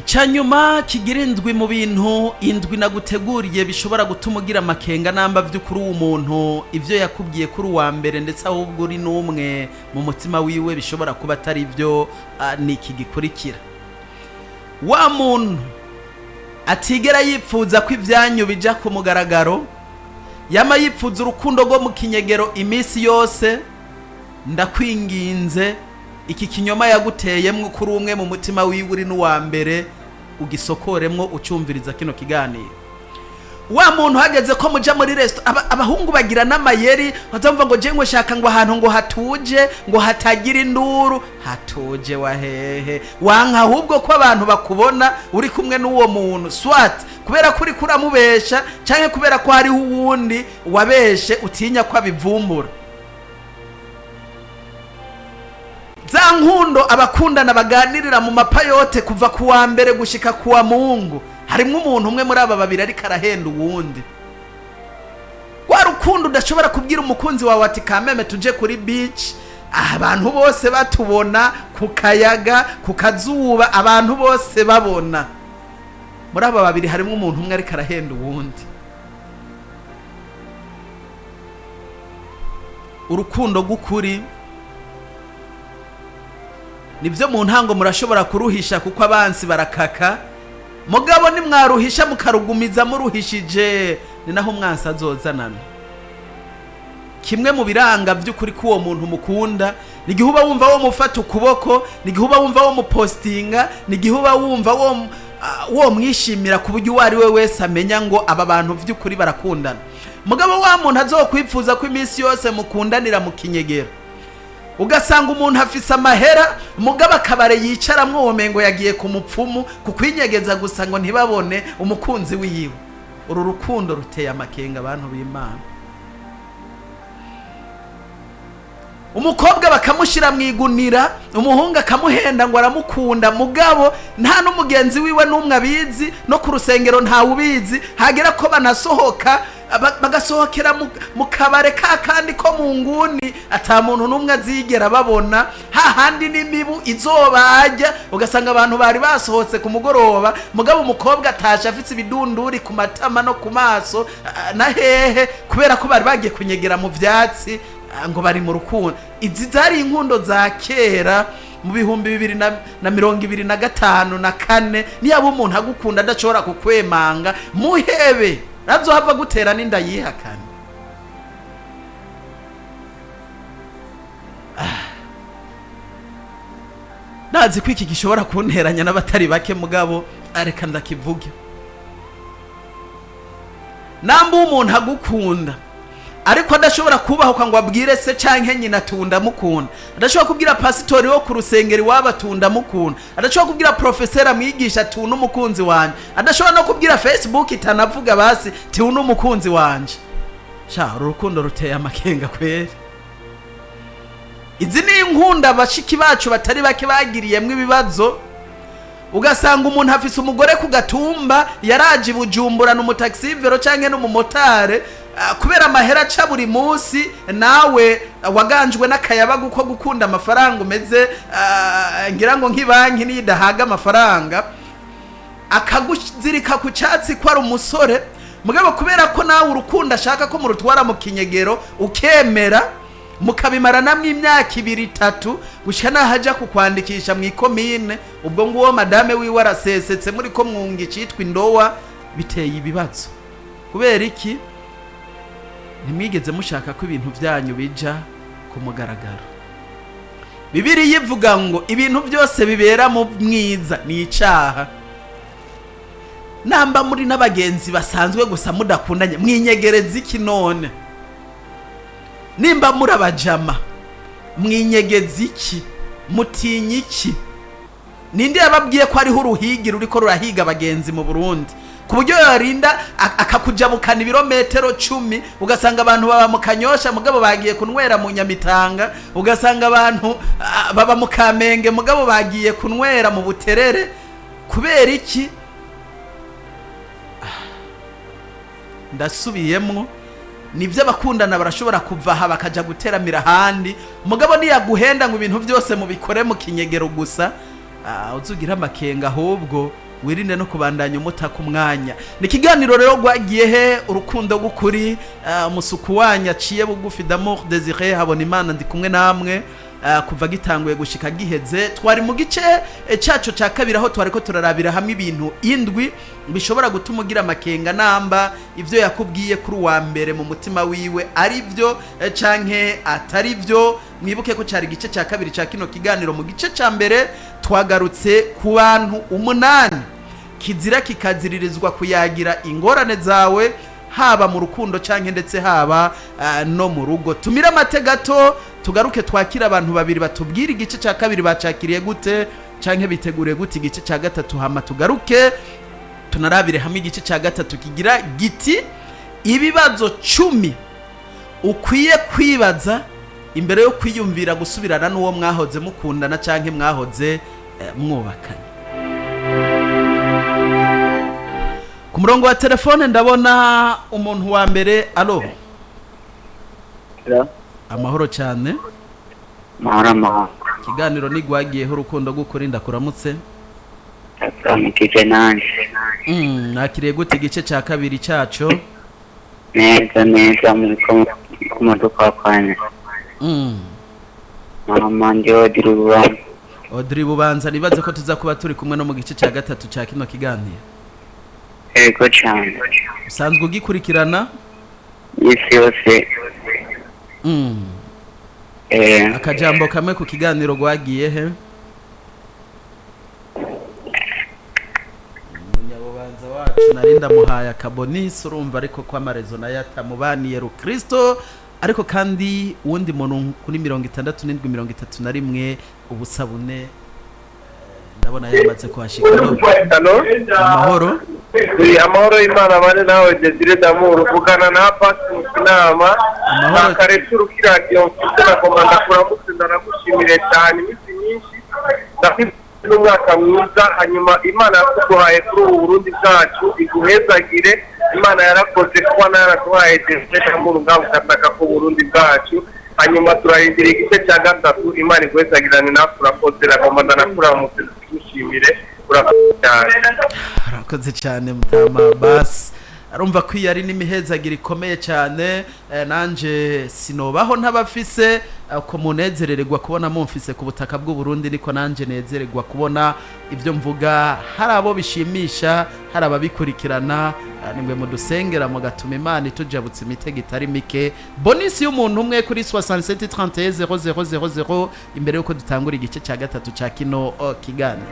Icanyuma kigira indwi mu bintu indwi naguteguriye bishobora gutuma ugira amakenga namba vy'ukuri umuntu ivyo yakubwiye kuri uwa mbere ndetse ahubwo uri n'umwe mu mutima wiwe bishobora kuba atari ivyo niki gikurikira. Wa muntu atigera yipfuza ko ivyanyu bija ku mugaragaro, yama yipfuza urukundo rwo mu kinyegero imisi yose, ndakwinginze iki kinyoma yaguteyemwo kuri umwe mu mutima wiwe uri n'uwa mbere ugisokoremwo ucumviriza kino kiganiro. Wa muntu hageze ko muja muri abahungu bagira n'amayeri bazamva ngo je ngo shaka ngo ahantu ngo hatuje ngo hatagira induru, hatuje wahehe wanka ahubwo ko abantu bakubona uri kumwe n'uwo muntu swat kubera kuri kuramubesha canke kubera ko hari uwundi wabeshe utinya ko abivumbura. Za nkundo abakundana baganirira mu mapayote kuva kuwa mbere gushika kuwa Mungu, harimwo umuntu umwe muri aba babiri ariko arahenda uwundi. Wa rukundo udashobora kubwira umukunzi wawe ati kameme tuje kuri beach, abantu bose batubona ku kayaga ku kazuba, abantu bose babona. Muri aba babiri harimwo umuntu umwe ariko arahenda uwundi. Urukundo gukuri nivyo mu ntango murashobora kuruhisha kuko abansi barakaka, mugabo ni mwaruhisha mukarugumiza muruhishije ni naho umwansi azozanana. Kimwe mu biranga vy'ukuri ko uwo muntu mukunda ni gihuba wumva wo mufata ukuboko, ni gihuba wumva wo mupostinga, ni gihuba wumva wo mwishimira ku buryo wari we wese amenya ngo aba bantu vy'ukuri barakundana. Mugabo wa muntu azokwipfuza ko imisi yose mukundanira mu kinyegero, ugasanga umuntu afise amahera mugabo akabare yicaramwo womengo yagiye ku mupfumu kukwinyegeza gusa ngo ntibabone umukunzi wiwe. Uru rukundo ruteye amakenga abantu b'Imana. Umukobwa bakamushira mwigunira, umuhungu akamuhenda ngo aramukunda, mugabo nta n'umugenzi wiwe n'umwe abizi, no ku rusengero nta ubizi. Hagera ko banasohoka bagasohokera mu kabare kandi ko mu nguni ata muntu n'umwe azigera babona, hahandi n'imibu izobajya, ugasanga abantu bari basohotse ku mugoroba mugabo umukobwa atasha afite ibidunduri ku matama no ku maso na hehe kubera ko bari bagiye kunyegera mu vyatsi ngo bari mu rukundo. Izi zari inkundo za kera mu bihumbi 2025 na 4. Niba umuntu agukunda adashobora kukwemanga muhebe nazohava gutera n'inda yihakana. Nazi ko iki gishobora kunteranya n'abatari bake mugabo areka ndakivuge. Namba umuntu agukunda ariko adashobora kubaho ngo abwire se canke nyina tunda mukunda, adashobora kubwira pasitori wo ku rusengero waba tunda mukunda, adashobora kubwira profesera mwigisha tunda umukunzi wanje, adashobora no kubwira Facebook itanavuga basi tunda umukunzi wanje. Sha urukundo ruteye amakenga kweri. Izi ni inkunda bashiki bacu batari bake bagiriyemwe ibibazo, ugasanga umuntu afise umugore ku gatumba yaraje Bujumbura n'umutaxivero canke n'umumotare, kubera amahera aca buri munsi nawe waganjwe n'akayabagu ko gukunda amafaranga umeze ngira ngo nk'ibanki nidahaga amafaranga, akaguzirika ku cyatsi ko ari umusore mugabo kubera ko nawe urukunda ashaka ko murutwara mu kinyegero ukemera mukabimara namwe imyaka 2-3 gushika nahaja kukwandikisha mu ikomine. Ubwo nguwo madame wiwe arasesetse muri ko mwungi citwa indowa, biteye ibibazo. Kubera iki? Ntimwigeze mushaka ko ibintu byanyu bija ku mugaragaro. Bibiri yivuga ngo ibintu byose bibera mu mwiza ni icaha. Namba muri n'abagenzi basanzwe gusa mudakundanye mwinyegereza iki none? Nimba muri abajama mwinyegeza iki? Mutinyi iki? Ninde yababwiye ko ari uruhigi ruriko rurahiga abagenzi mu Burundi ku buryo yarinda akakujabukana ibirometero 10, ugasanga abantu baba mu Kanyosha mugabo bagiye kunwera mu Nyamitanga, ugasanga abantu baba mu Kamenge mugabo bagiye kunwera mu Buterere. Kubera iki? Ndasubiyemwo nivyo abakundana barashobora kuva aha bakaja guteramira handi, mugabo niyaguhenda ngo ibintu byose mubikore mu kinyegero gusa, uzugira amakenga ahubwo wirinde no kubandanya umutaka umwanya. Ni ikiganiro rero gwagiye he urukundo gukuri, musuku wanya ciye bugufi d'amour désiré habona Imana ndi kumwe namwe kuva gitanguye gushika giheze. Twari mu gice cyacu cya kabiri aho twari ko turarabira hamwe ibintu indwi bishobora gutuma ugira amakenga namba ivyo yakubwiye kuri wa mbere mu mutima wiwe ari byo canke atari byo. Mwibuke ko cyari gice cya kabiri cya kino kiganiro. Mu gice cya mbere twagarutse ku bantu 8 kizira kikaziririzwa kuyagira ingorane zawe haba mu rukundo canke ndetse haba no mu rugo. Tumira amategato tugaruke twakira abantu babiri batubwira igice cya kabiri bacakiriye gute canke bitegure gute igice cya gatatu, hama tugaruke tunarabire hamwe igice cya gatatu kigira giti ibibazo 10 ukwiye kwibaza imbere yo kwiyumvira gusubirana n'uwo mwahoze mukundana canke mwahoze mwubakanye. Ku murongo wa telefone ndabona umuntu wa mbere. Alo. Amahoro cyane. Mahoro. Kiganiro ni gwagiyeho urukundo gukuri ndakuramutse. Akamukije nanje. Nakiriye gute igice cya kabiri cyacu? Neza muri kumodoka kwanya. Mama ndio Odri Bubanza nibaze ko tuza kuba turi kumwe no mu gice cya gatatu cya kino kiganiro. Ego cyane. Usanzwe ugikurikirana? Isi yose. Akajambo kamwe ku kiganiro gwagiye he? Munyabubanza wacu narinda muhaya kabonisi urumva ariko kwa marezo na yatamubaniye ru Kristo, ariko kandi uwundi muntu kuri 67 ubusabune ndabona yamaze kuhashika. Amahoro. Amahoro Imana bane nawe Desire d'amour uvugana na Pastor Kinama. Amahoro karetu kiradiyo mfite na komanda kuramutse ndanagushimire cyane imisi myinshi ndafite n'umwaka mwiza, hanyuma Imana yakuduhaye kuri ubu Burundi bwacu iguhezagire. Imana yarakoze kuba naraduhaye Desire d'amour ngaho gataka ku Burundi bwacu, hanyuma turahindira igice cya gatatu. Imana iguhezagirane nawe urakoze na komanda nakuramutse dushimire. Urakoze cyane mutama basi. Arumva ko yari n'imihezagira ikomeye cyane, nanje sinobaho ntabafise ko munezerererwa kubona mumfise ku butaka bw'u Burundi, niko nanje nezererwa kubona ivyo mvuga hari abo bishimisha, hari ababikurikirana. Nimwe mudusengera mugatuma Imana itujabutse imitego itari mike. Bonisi y'umuntu umwe kuri 67310000 imbere yuko dutangura igice cya gatatu cya kino kiganiro.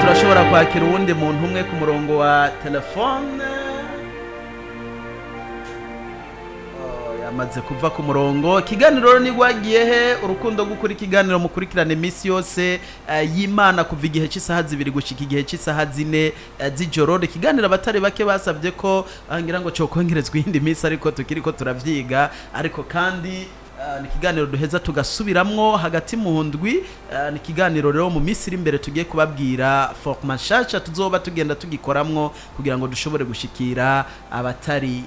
Turashobora kwakira uwundi muntu umwe ku murongo wa telefone. Yamaze kuva ku murongo. Kiganiro ni gwagiye he urukundo gukuri kiganiro mukurikirane imisi yose y'Imana kuva igihe cy'isaha 2 gushika igihe cy'isaha 4 z'ijoro. Kiganiro abatari bake basabye ko ngira ngo cyo kongerezwa indi misi, ariko tukiriko turavyiga, ariko kandi ni kiganiro duheza tugasubiramwo hagati mu ndwi. Ni kiganiro rero mu misi iri imbere tugiye kubabwira format shasha tuzoba tugenda tugikoramwo kugira ngo dushobore gushikira abatari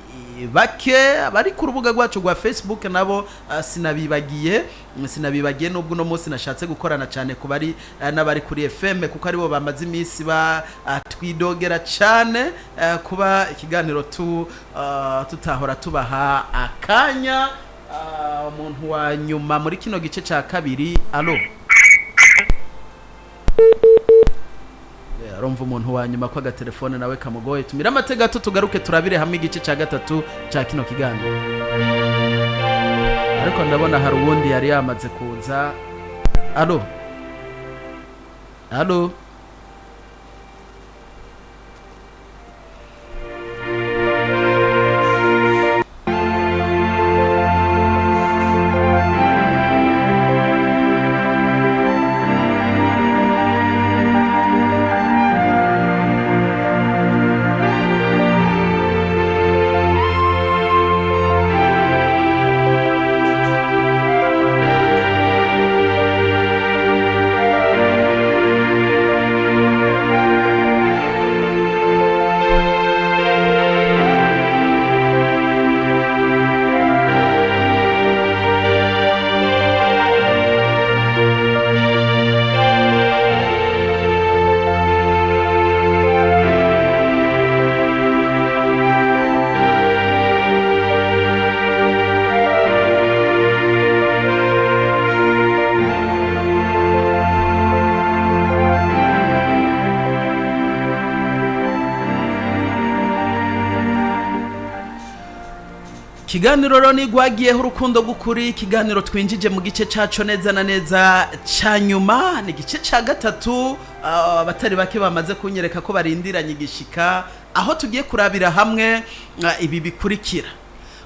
bake bari ku rubuga rwacu rwa Facebook. Nabo sinabibagiye nubwo no munsi nashatse gukorana cyane ku bari n'abari kuri FM, kuko aribo bamaze imisi twidogera cyane kuba ikiganiro tutahora tubaha akanya. Umuntu wa nyuma muri kino gice cya kabiri. Alo. Arumva umuntu wa nyuma kwa telefone nawe kamugoye. Tumira amategato tugaruke turabire hamwe igice cya gatatu cya kino kiganiro. Ariko ndabona hari uwundi yari yamaze kuza. Alo. Ikiganiro rero ni gwagiyeho urukundo gukuri, ikiganiro twinjije mu gice caco neza na neza ca nyuma, ni gice ca gatatu. Abatari bake bamaze kunyereka ko barindiranye igishika, aho tugiye kurabira hamwe ibi bikurikira.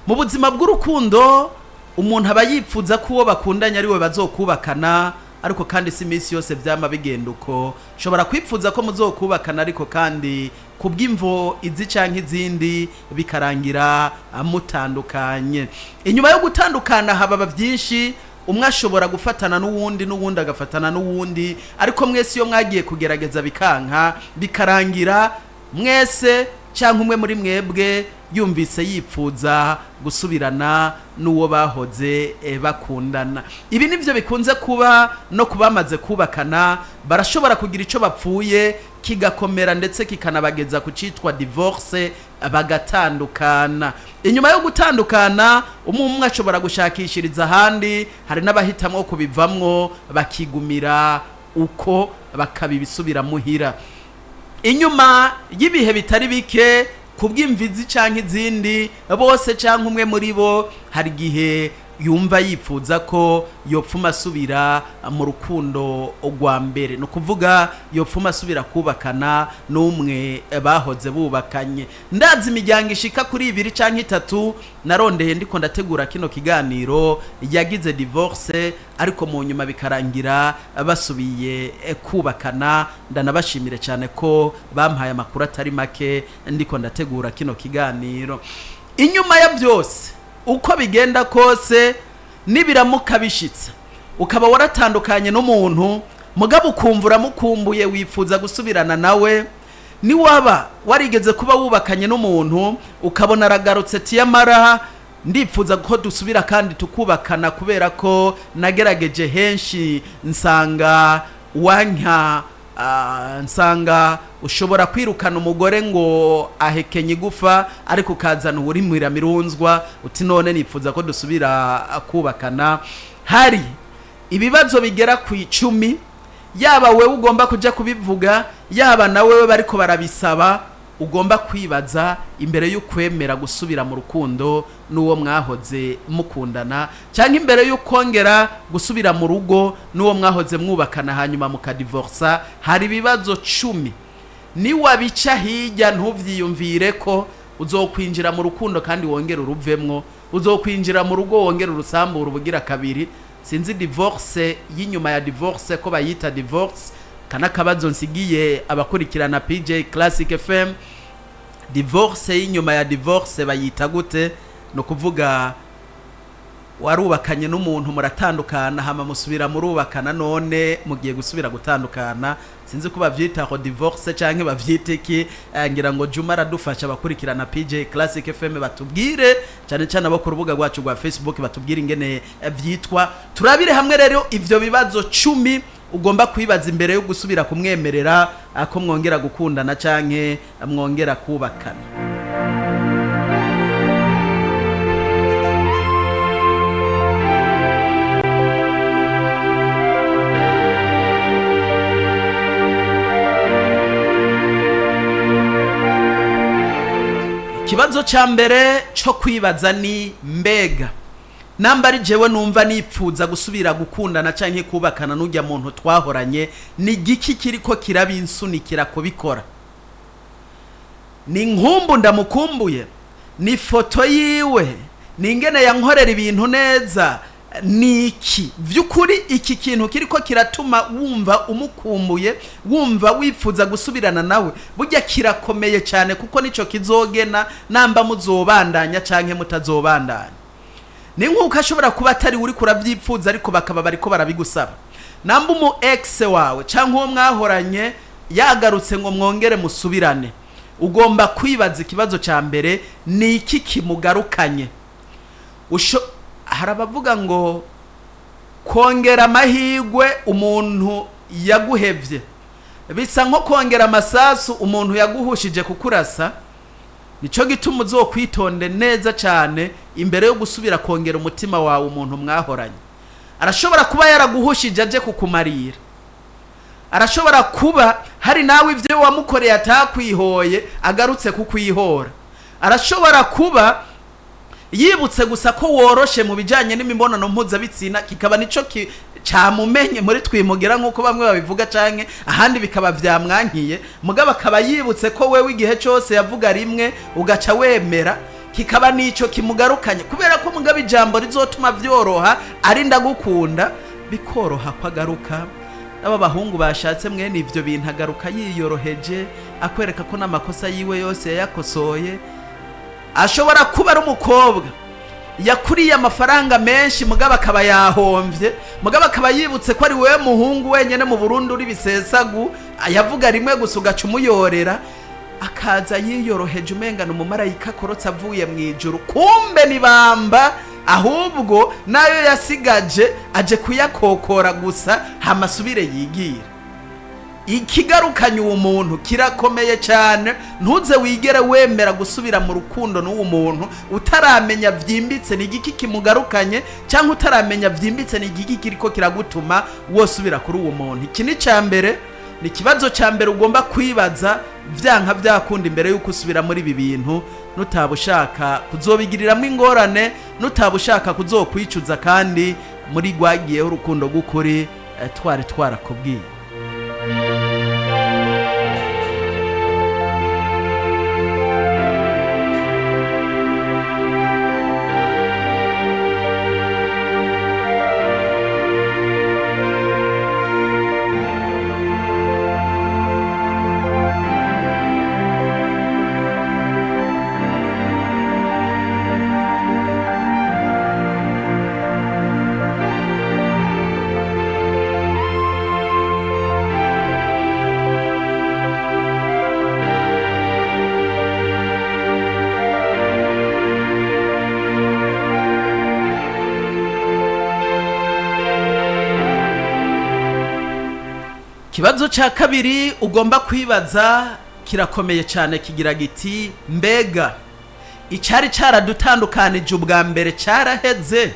Mu buzima bw'urukundo umuntu aba yipfuza ko uwo bakundanye ari we bazokubakana, ariko kandi si iminsi yose vyama bigenda uko. Shobora kwipfuza ko muzokubakana ariko kandi kubw'imvo izi canke izindi bikarangira mutandukanye. Inyuma yo gutandukana haba byinshi, umwe ashobora gufatana n'uwundi agafatana n'uwundi, ariko mwese iyo mwagiye kugerageza bikanka bikarangira mwese cyangwa umwe muri mwebwe yumvise yipfuza gusubirana n'uwo bahoze bakundana. Ibi nivyo bikunze kuba no kubamaze kubakana, barashobora kugira ico bapfuye kigakomera ndetse kikanabageza ku citwa divorce, bagatandukana. Inyuma yo gutandukana umwe ashobora gushakishiriza ahandi, hari n'abahitamwo kubivamwo bakigumira uko bakabibisubira muhira. Inyuma y'ibihe bitari bike kubw'imvizi canke izindi, bose canke umwe muri bo hari gihe yumva yipfuza ko yopfuma asubira mu rukundo rwa mbere, no kuvuga yopfuma asubira kubakana n'umwe bahoze bubakanye. Ndazi imiryango ishika kuri 2 canke 3 narondeye ndiko ndategura kino kiganiro yagize divorce, ariko mu nyuma bikarangira basubiye kubakana. Ndanabashimire cyane ko bampaye amakuru atari make ndiko ndategura kino kiganiro. Inyuma ya byose uko bigenda kose, nibiramuka bishitse ukaba waratandukanye n'umuntu mugabo ukumvura mukumbuye wifuza gusubirana nawe, ni waba warigeze kuba wubakanye n'umuntu ukabona aragarutse tiyamara ndipfuza ko dusubira kandi tukubakana kubera ko nagerageje henshi nsanga wanka, nsanga ushobora kwirukana umugore ngo ahekenye igufa ariko kazana uburimwira mirunzwa, uti none nipfuza ko dusubira kubakana. Hari ibibazo bigera ku 10, yaba wewe ugomba kuja kubivuga, yaba na wewe bariko barabisaba, ugomba kwibaza imbere y'ukwemera gusubira mu rukundo n'uwo mwahoze mukundana, cyangwa imbere y'ukongera gusubira mu rugo n'uwo mwahoze mwubakana hanyuma mukadivorsa. Hari ibibazo 10 ni wabica hirya ntuvyiyumvire ko uzokwinjira mu rukundo kandi wongera uruvemwo, uzokwinjira mu rugo wongera urusambura ubugira kabiri. Sinzi divorce y'inyuma ya divorce ko bayita divorce, kana kabazo nsigiye abakurikirana PJ Classic FM. Divorce y'inyuma ya divorce bayita gute? No kuvuga warubakanye n'umuntu muratandukana hama musubira murubakana, none mugiye gusubira gutandukana. Sinzi ko bavyita ko divorce canke bavyita iki, ngira ngo Juma radufasha abakurikirana PJ Classic FM batubwire, cyane cyane abo ku rubuga rwacu rwa Facebook batubwire ingene vyitwa. Turabire hamwe rero ivyo bibazo 10 ugomba kwibaza imbere yo gusubira kumwemerera ko mwongera gukundana canke mwongera kubakana. Ikibazo ca mbere cyo kwibaza ni mbega namba ari jewe numva nipfuza gusubira gukundana canke kubakana n'ujya muntu twahoranye, ni giki kiriko kirabinsunikira kubikora? Ni nkumbu ndamukumbuye, ni foto yiwe, ni ingene yankorera ibintu neza, niki vyukuri iki kintu kiriko kiratuma wumva umukumbuye, wumva wifuza gusubirana nawe? Burya kirakomeye cyane kuko nico kizogena namba muzobandanya canke mutazobandanya. Ni nkuko ashobora kuba atari uri kuravyifuza ariko bakaba bariko barabigusaba. Namba umu ex wawe canke uwo mwahoranye yagarutse ngo mwongere musubirane, ugomba kwibaza ikibazo ca mbere, ni iki kimugarukanye? Harabavuga ngo kongera amahigwe umuntu yaguhevye bisa nko kongera amasasu umuntu yaguhushije kukurasa. Nico gituma uzokwitonde neza cyane imbere yo gusubira kongera umutima wawe umuntu mwahoranye. Arashobora kuba yaraguhushije aje kukumarira, arashobora kuba hari nawe ivyo wamukoreye atakwihoye agarutse kukwihora, arashobora kuba yibutse gusa ko woroshe mu bijanye n'imibonano mpuzabitsina kikaba nico camumenye muri twimugira nk'uko bamwe babivuga canke ahandi bikaba vyamwankiye mugabo akaba yibutse ko wewe igihe cyose yavuga rimwe ugaca wemera kikaba nico kimugarukanye kubera ko mugabo ijambo rizotuma vyoroha ari ndagukunda bikoroha kwagaruka aba bahungu bashatse mwene ivyo bintu agaruka yiyoroheje akwereka ko n'amakosa yiwe yose yayakosoye ashobora kuba ari umukobwa yakuriye amafaranga menshi mugabo akaba yahomvye mugabo akaba yibutse ko ari wewe muhungu wenyene mu Burundi uri bisesagu ayavuga rimwe gusa ugaca umuyorera akaza yiyoroheje umengana umumarayika korotse avuye mu ijuru kumbe nibamba ahubwo nayo yasigaje aje kuyakokora gusa hamasubire yigira ikigarukanye uwo muntu kirakomeye cyane ntuze wigere wemera gusubira mu rukundo n'uwo muntu utaramenya vyimbitse n'igiki kimugarukanye cyangwa utaramenya vyimbitse n'igiki kiriko kiragutuma wosubira kuri uwo muntu iki ni cyambere ni kibazo cyambere ugomba kwibaza vyanka vyakunda imbere yuko usubira muri ibi bintu nutabushaka kuzobigiriramwe ingorane nutabushaka kuzokwicuza kandi muri gwagiyeho urukundo gukuri twari twarakubwiye Kibazo cha kabiri ugomba kwibaza kirakomeye cyane kigira giti mbega icari caradutandukanije ubwa mbere caraheze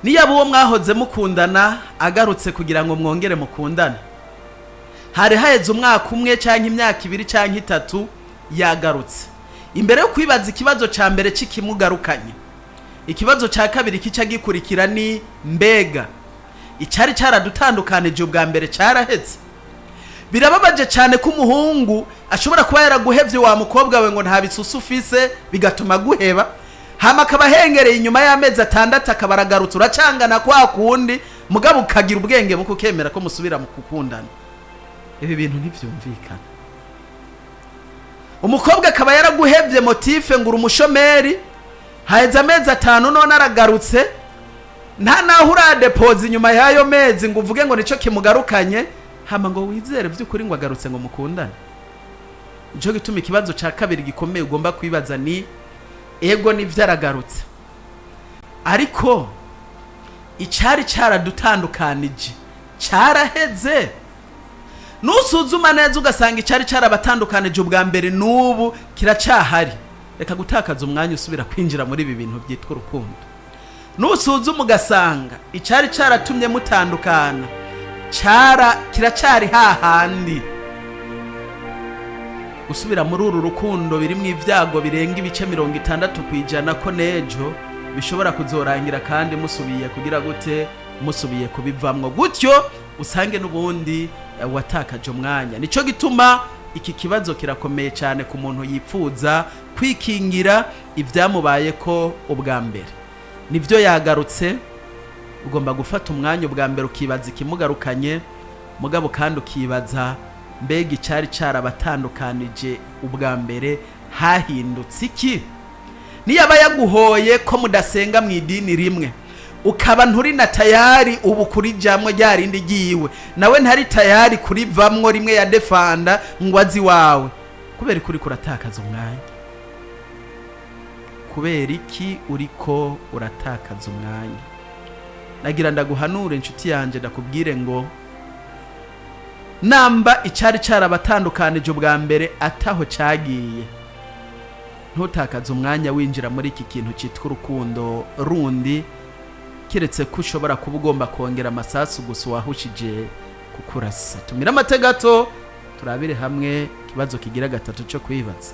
niyaba uwo mwahoze mukundana agarutse kugira ngo mwongere mukundane hari haheze umwaka umwe canke imyaka ibiri canke itatu yagarutse imbere yo kwibaza ikibazo ca mbere cikimugarukanye ikibazo ca kabiri kica gikurikira ni mbega icari caradutandukanije ubwa mbere caraheze birababaje cyane ko umuhungu ashobora kuba yaraguhevye wa mukobwa we ngo nta bisusu ufise bigatuma guheba hama akaba hengereye inyuma y'amezi 6 akabaragarutse uracangana kwa kundi mugabo ukagira ubwenge buko kemera ko musubira mu kukundana ibi bintu ntivyumvikana umukobwa akaba yaraguhevye motife ngo urumushomeri haheze amezi 5 none aragarutse nta naho uradepoza inyuma y'ayo mezi ngo uvuge ngo nico kimugarukanye hama ngo wizere vy'ukuri ngo agarutse ngo mukundane nico gituma ikibazo ca kabiri gikomeye ugomba kwibaza ni ego nivyaragarutse ariko icari caradutandukanije caraheze nusuzuma neza ugasanga icari carabatandukanije ubwa mbere n'ubu kiracahari reka gutakaza umwanya usubira kwinjira muri ibi bintu byitwa urukundo nusuzuma ugasanga icari caratumye mutandukana kiracari hahandi usubira muri uru rukundo birimwo ivyago birenga ibice 60% ko nejo bishobora kuzorangira kandi musubiye kugira gute musubiye kubivamwo gutyo usange n'ubundi watakaje umwanya nico gituma iki kibazo kirakomeye cyane ku muntu yipfuza kwikingira ivyamubaye ko ubwa mbere nivyo yagarutse ugomba gufata umwanya ubwa mbere ukibaza ikimugarukanye mugabo kandi ukibaza mbega icari carabatandukanije ubwa mbere hahindutse iki niyaba yaguhoye ko mudasenga mu idini rimwe ukaba nturi na tayari ubu kuri jamwe ryarindi giwe nawe ntari tayari kuri vamwo rimwe ya defanda ngwazi wawe kubera kuri kuratakaza umwanya kubera iki uriko uratakaza umwanya nagira ndaguhanure inshuti yanje ndakubwire ngo namba icari carabatandukanije ubwa mbere ataho cagiye ntutakaza umwanya winjira muri iki kintu cyitwa urukundo rundi kiretse ko ushobora kuba ugomba kongera amasasu gusa wahushije kukurasa tumira amategato turabire hamwe kibazo kigira gatatu cyo kwibaza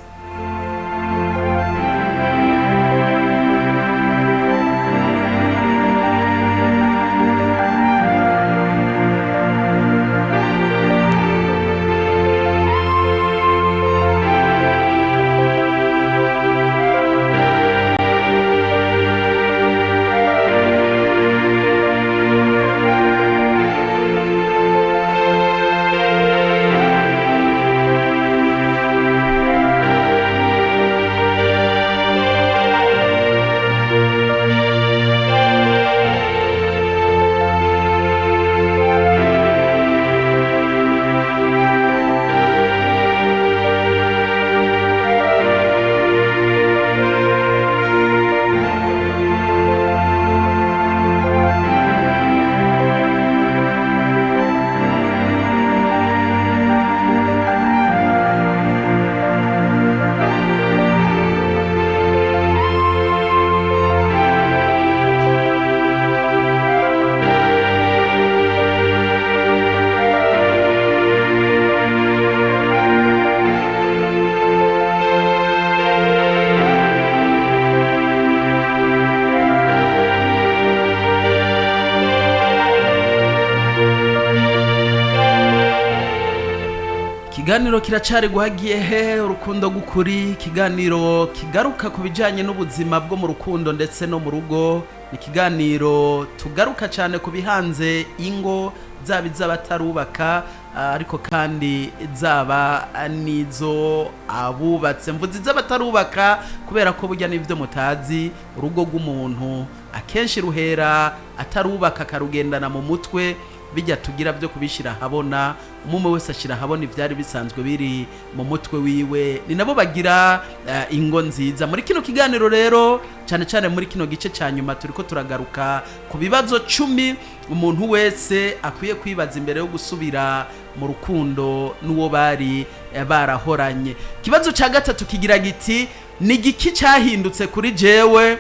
Ikiganiro kiracari guhagiye he urukundo gukuri, ikiganiro kigaruka ku bijanye n'ubuzima bwo mu rukundo ndetse no mu rugo. Ni ikiganiro tugaruka cyane ku bihanze ingo zaba iz'abatarubaka ariko kandi zaba nizo abubatse. Mvuze iz'abatarubaka kubera ko burya n'ivyo mutazi, urugo rw'umuntu akenshi ruhera atarubaka akarugendana mu mutwe, bijya tugira byo kubishira habona, umwe wese ashira habona ivyari bisanzwe biri mu mutwe wiwe, ni nabo bagira ingo nziza. Muri kino kiganiro rero cyane cyane muri kino gice cya nyuma turiko turagaruka ku bibazo 10 umuntu wese akwiye kwibaza imbere yo gusubira mu rukundo n'uwo bari barahoranye. Kibazo cya gatatu kigira giti, ni giki cyahindutse kuri jewe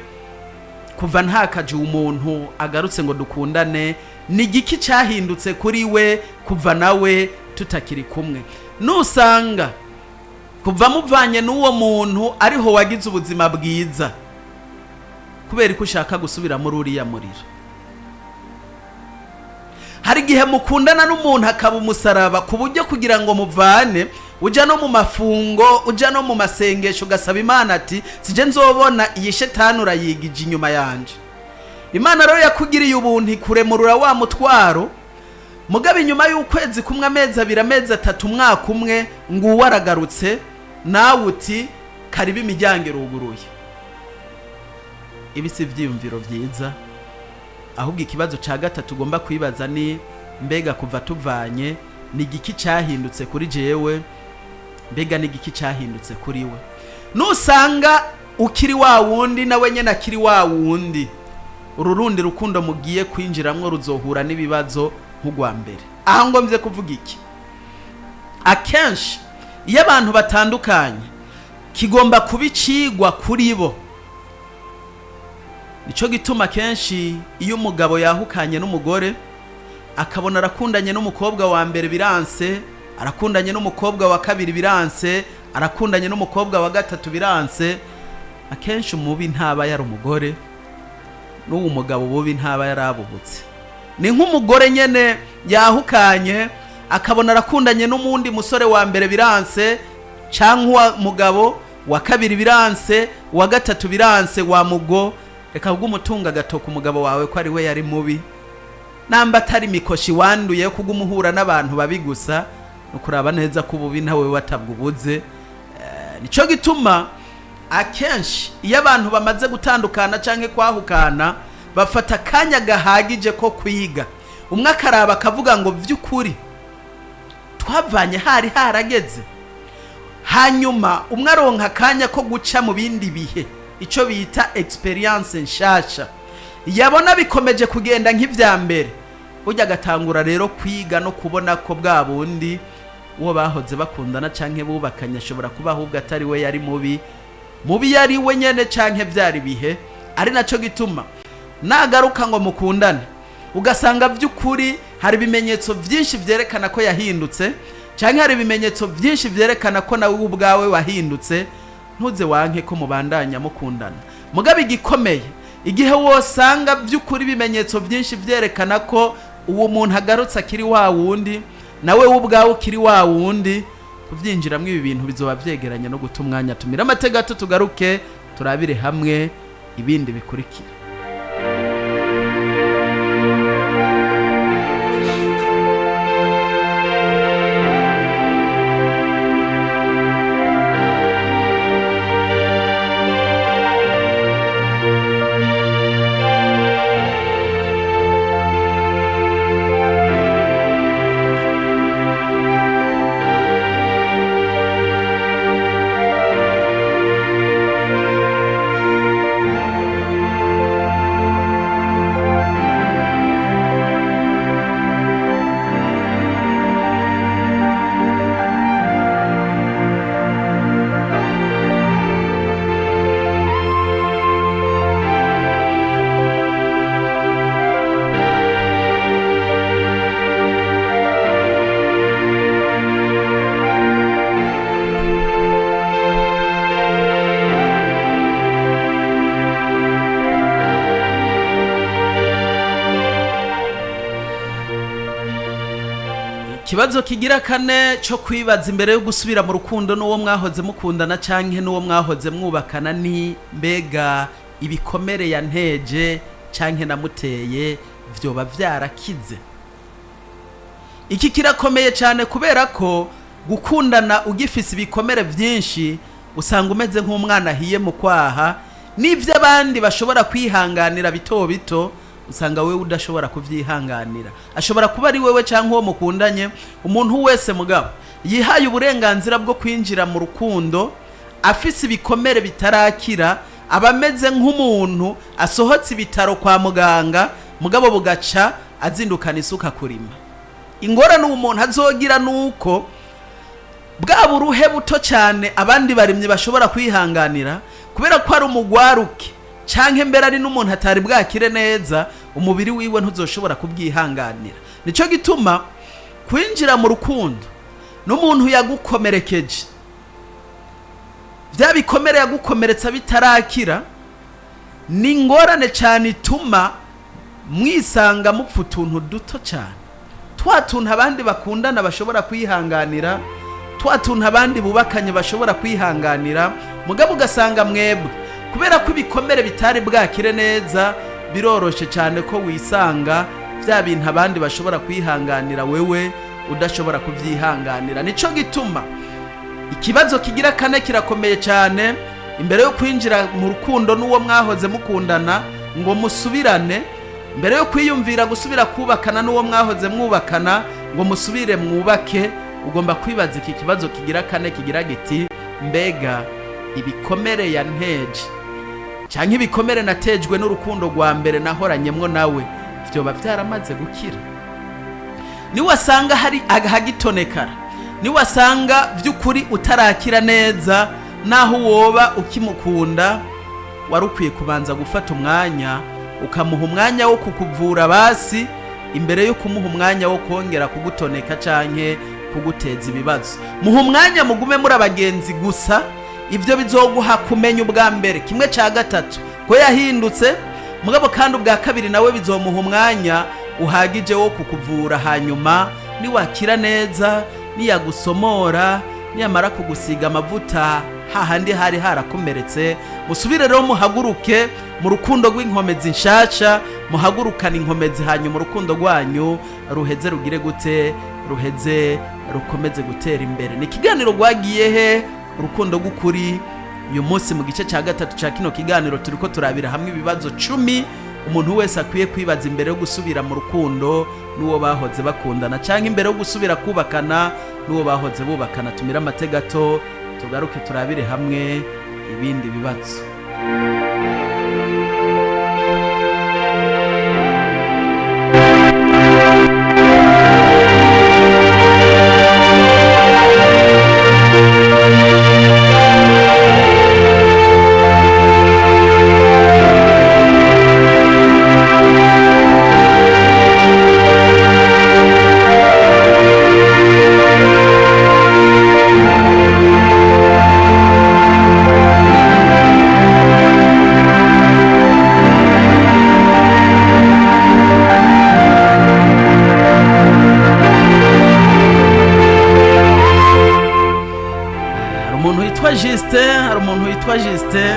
kuva ntakaje umuntu agarutse ngo dukundane, ni giki cyahindutse kuri we kuva nawe tutakiri kumwe. Nusanga kuva muvanye n'uwo muntu ariho wagize ubuzima bwiza, kubera ko ushaka gusubira muri uriya muriro. Hari gihe mukundana n'umuntu akaba umusaraba ku buryo kugira ngo muvane, uja no mu mafungo, uja no mu masengesho ugasaba Imana ati sije nzobona iyi shetani urayigije inyuma yanje. Imana rero yakugiriye ubuntu ikuremurura wa mutwaro, mugabe inyuma y'ukwezi kumwe, amezi 2, amezi 3, umwaka umwe ngo waragarutse, nawe uti kariba imiryango iruguruye. Ibi si ivyiyumviro vyiza. Ahubwo ikibazo ca gatatu ugomba kwibaza ni mbega kuva tuvanye ni giki cyahindutse kuri jewe, mbega ni giki cyahindutse kuri we. Nusanga ukiri wa wundi nawe nyene akiri wa wundi, ururundi rukundo mugiye kwinjiramwo ruzohura n'ibibazo nk'ugwa mbere. Aha ngomvye kuvuga iki? Akenshi iyo abantu batandukanye kigomba kubicigwa kuri bo. Nico gituma kenshi iyo umugabo yahukanye n'umugore akabona arakundanye n'umukobwa wa mbere biranse, arakundanye n'umukobwa wa kabiri biranse, arakundanye n'umukobwa wa gatatu biranse, akenshi umubi ntaba yari umugore, n'uwo mugabo bubi ntaba yarabubutse. Ni nk'umugore nyene yahukanye akabona arakundanye n'umundi musore wa mbere biranse, cankwa mugabo wa kabiri biranse, wa gatatu biranse, wa mugo reka bw'umutunga gatoka umugabo wawe ko ari we yari mubi, namba atari mikoshi wanduye kugumuhura n'abantu babi gusa, ukuraba neza ko ububi nawe watabwubuze. Nico gituma akenshi iyo abantu bamaze gutandukana canke kwahukana bafata kanya gahagije ko kwiga. Umwe akaraba akavuga ngo vy'ukuri twavanye hari harageze, hanyuma umwe aronka kanya ko guca mu bindi bihe, ico bita experience nshasha. Yabona bikomeje kugenda nk'ivya mbere, ujya gatangura rero kwiga no kubona ko bwa bundi uwo bahoze bakundana canke bubakanye ashobora kuba ahubwo atari we yari mubi yari we nyene canke vyari bihe. Ari naco gituma nagaruka ngo mukundane ugasanga vy'ukuri hari ibimenyetso vyinshi vyerekana ko yahindutse, canke hari ibimenyetso vyinshi vyerekana ko nawe ubwawe wahindutse, ntuze wanke ko mubandanya mukundana. Mugabe igikomeye igihe wosanga vy'ukuri ibimenyetso vyinshi vyerekana ko uwo muntu agarutse akiri wa wundi, nawe ubwawe ukiri wa wundi, kuvyinjiramwe ibi bintu bizoba vyegeranye no guta umwanya. Tumira amategeko tugaruke turabire hamwe ibindi bikurikira. kibazo kigira kane cyo kwibaza imbere yo gusubira mu rukundo n'uwo mwahoze mukundana canke n'uwo mwahoze mwubakana ni mbega ibikomere yanteje canke namuteye vyoba vyarakize. Iki kirakomeye cyane kubera ko gukundana ugifise ibikomere vyinshi usanga umeze nk'umwana ahiye mu kwaha, n'ivyo abandi bashobora kwihanganira bito bito usanga wewe udashobora kuvyihanganira. Ashobora kuba ari wewe canke uwo mukundanye, umuntu wese mugabo yihaye uburenganzira bwo kwinjira mu rukundo afise ibikomere bitarakira, abameze nk'umuntu asohotse ibitaro kwa muganga mugabo bugaca azindukana isuka kurima. Ingorane umuntu azogira nuko bwa buruhe buto cyane abandi barimye bashobora kwihanganira kubera ko ari umugwaruke canke mbere ari n'umuntu atari bwakire neza, umubiri wiwe ntuzoshobora kubwihanganira. Nico gituma kwinjira mu rukundo n'umuntu yagukomerekeje, vya bikomere yagukomeretsa bitarakira, ni ingorane cyane ituma mwisanga mupfa utuntu duto cyane, twa tuntu abandi bakundana bashobora kwihanganira, twa tuntu abandi bubakanye bashobora kwihanganira, mugabo ugasanga mwebwe kubera ko ibikomere bitari bwakire neza biroroshe cyane ko wisanga vya bintu abandi bashobora kwihanganira wewe udashobora kuvyihanganira. Nico gituma ikibazo kigira kane kirakomeye cyane imbere yo kwinjira mu rukundo n'uwo mwahoze mukundana ngo musubirane, mbere yo kwiyumvira gusubira kubakana n'uwo mwahoze mwubakana ngo musubire mwubake, ugomba kwibaza iki kibazo kigira kane kigira giti mbega ibikomere yanteje canke ibikomere natejwe n'urukundo rwa mbere nahoranyemwo nawe vyoba vyaramaze gukira. Niwasanga hari agahagitonekara, niwasanga vy'ukuri utarakira neza naho woba ukimukunda, warukwiye kubanza gufata umwanya ukamuha umwanya wo kukuvura basi imbere yo kumuha umwanya wo kongera kugutoneka canke kuguteza ibibazo. Muha umwanya mugume muri abagenzi gusa, ivyo bizoguha kumenya ubwa mbere kimwe ca gatatu ko yahindutse, mugabo kandi ubwa kabiri nawe bizomuha umwanya uhagije wo kukuvura. Hanyuma niwakira neza, niyagusomora, niyamara kugusiga amavuta hahandi hari harakomeretse, musubire rero muhaguruke mu rukundo rw'inkomezi nshasha, muhagurukana inkomezi, hanyuma urukundo rwanyu ruheze rugire gute, ruheze rukomeze gutera imbere. Ni ikiganiro rwagiye he urukundo rw'ukuri. Uyu munsi mu gice cya gatatu cya kino kiganiro turiko turabira hamwe ibibazo 10 umuntu wese akwiye kwibaza imbere yo gusubira mu rukundo n'uwo bahoze bakundana canke imbere yo gusubira kubakana n'uwo bahoze bubakana. Tumira amategato tugaruke turabire hamwe ibindi bibazo. Hari umuntu witwa Justin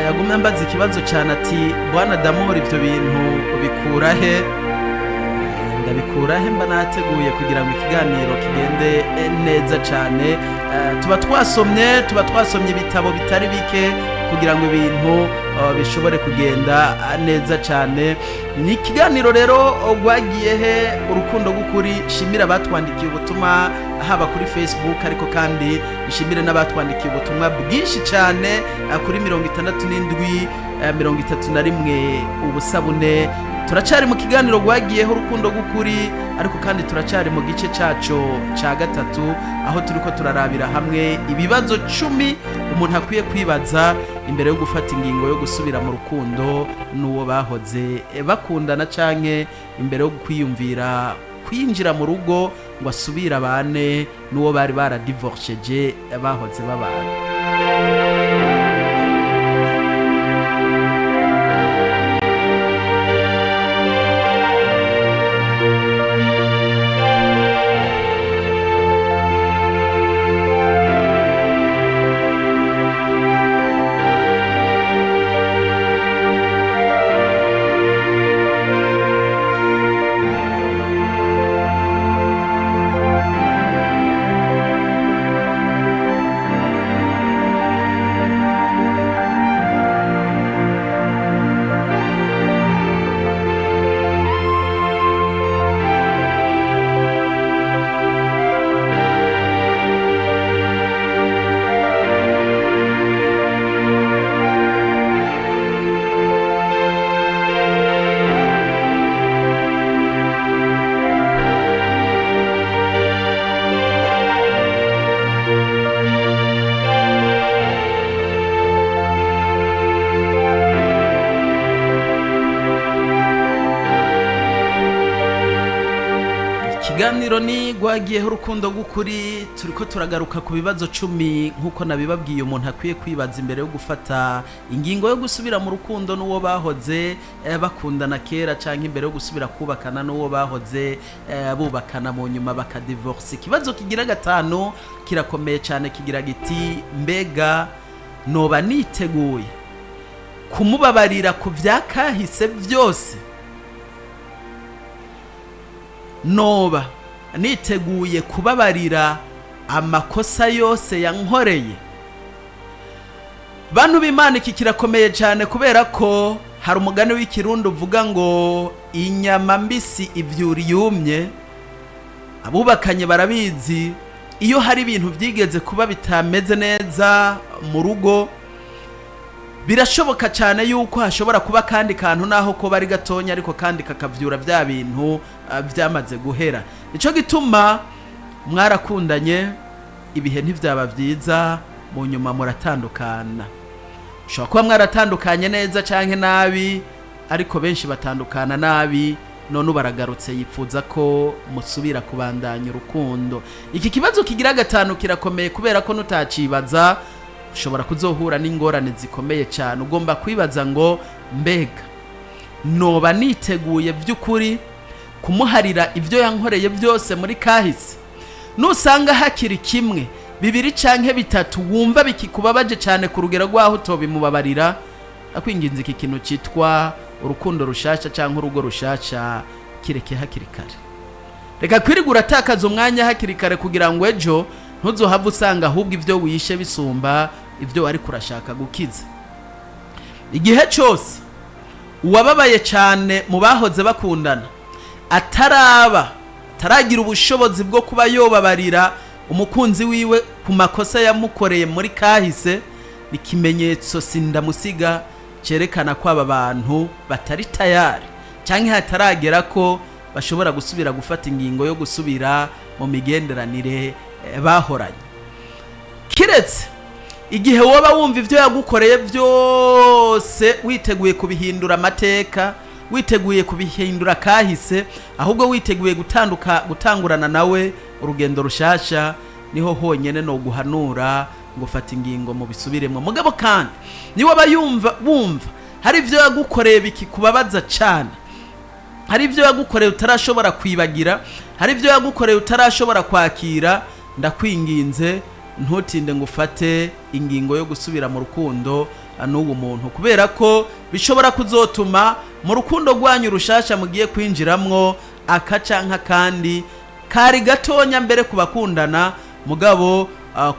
yagumye ambaza ikibazo cyane ati bwana Damori ibyo bintu ubikura he? Ndabikura he mba nateguye kugira ngo ikiganiro kigende neza cyane. Tuba twasomye ibitabo bitari bike kugira ngo ibintu bishobore kugenda neza cyane. Ni ikiganiro rero rwagiye he urukundo rw'ukuri. Shimira abatwandikiye ubutumwa haba kuri Facebook, ariko kandi ishimire n'abatwandikiye ubutumwa bwinshi cyane kuri 67 31 ubusabune. Turacari mu kiganiro rwagiyeho urukundo rw'ukuri, ariko kandi turacari mu gice cyaco ca gatatu aho turiko turarabira hamwe ibibazo 10 umuntu akwiye kwibaza imbere yo gufata ingingo yo gusubira mu rukundo n'uwo bahoze bakundana, canke imbere yo kwiyumvira kwinjira mu rugo ngo asubira abane n'uwo bari baradivorceje bahoze babana. Ikiganiro ni gwagiyeho urukundo gukuri turiko turagaruka ku bibazo 10 nkuko nabibabwiye umuntu akwiye kwibaza imbere yo gufata ingingo yo gusubira mu rukundo n'uwo bahoze bakundana kera canke imbere yo gusubira kubakana n'uwo bahoze bubakana mu nyuma bakadivorce. Ikibazo kigira gatanu kirakomeye cyane kigira giti mbega noba niteguye kumubabarira ku vyakahise vyose, noba niteguye kubabarira amakosa yose yankoreye. Bantu b'Imana iki kirakomeye cyane kubera ko hari umugani w'ikirundo uvuga ngo inyama mbisi ivyuri yumye. Abubakanye barabizi iyo hari ibintu vyigeze kuba bitameze neza mu rugo, birashoboka cyane yuko hashobora kuba kandi kantu naho ko bari gatonya ariko kandi kakavyura bya bintu vyamaze guhera. Ico gituma mwarakundanye ibihe ntivyaba vyiza mu nyuma muratandukana. Ushobora kuba mwaratandukanye neza canke nabi ariko benshi batandukana nabi none baragarutse yipfuza ko musubira kubandanya urukundo. Iki kibazo kigira gatanu kirakomeye kubera ko nutacibaza ushobora kuzohura n'ingorane zikomeye cyane. Ugomba kwibaza ngo mbega noba niteguye by'ukuri kumuharira ivyo yankoreye byose muri kahise. Nusanga hakiri kimwe bibiri canke bitatu wumva bikikubabaje cyane ku rugero rwaho utobimubabarira, akwinginze iki kintu citwa urukundo rushasha canke urugo rushasha kireke hakiri kare. Reka kwirigura atakaza umwanya hakiri kare kugira ngo ejo ntuzohava usanga ahubwo ivyo wishe bisumba ivyo wari kurashaka gukiza. Igihe cyose uwababaye cyane mu bahoze bakundana ataragira ubushobozi bwo kuba yobabarira umukunzi wiwe ku makosa yamukoreye muri kahise, ikimenyetso sindamusiga cerekana ko aba bantu batari tayari canke hataragera ko bashobora gusubira gufata ingingo yo gusubira mu migenderanire bahoranye. Kiretse igihe woba wumva ivyo yagukoreye byose witeguye kubihindura amateka, witeguye kubihindura kahise, ahubwo witeguye gutangurana nawe urugendo rushasha, niho honyene no guhanura ngo fata ingingo mu bisubiremo. Mugabo kandi niwe bumva hari ivyo yagukoreye bikikubabaza cyane, hari ivyo yagukoreye utarashobora kwibagira, hari ivyo yagukoreye utarashobora kwakira, ndakwinginze ntutinde ngo ufate ingingo yo gusubira mu rukundo n'uwo muntu, kubera ko bishobora kuzotuma mu rukundo rwanyu rushasha mugiye kwinjiramwo akacanka kandi kari gatonya mbere kubakundana, mugabo